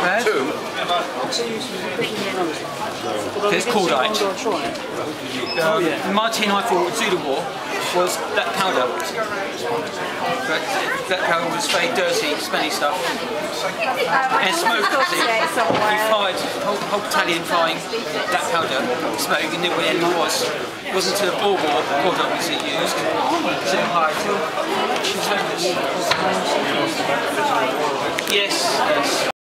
bad. Two. It's cordite. My tin I thought with Zulu War was that powder. But that powder was very dirty, smelly stuff. And smoke. You fired, whole battalion firing that powder, smoke, you knew where the enemy was. It wasn't until the Boer War cordite was used. Yes.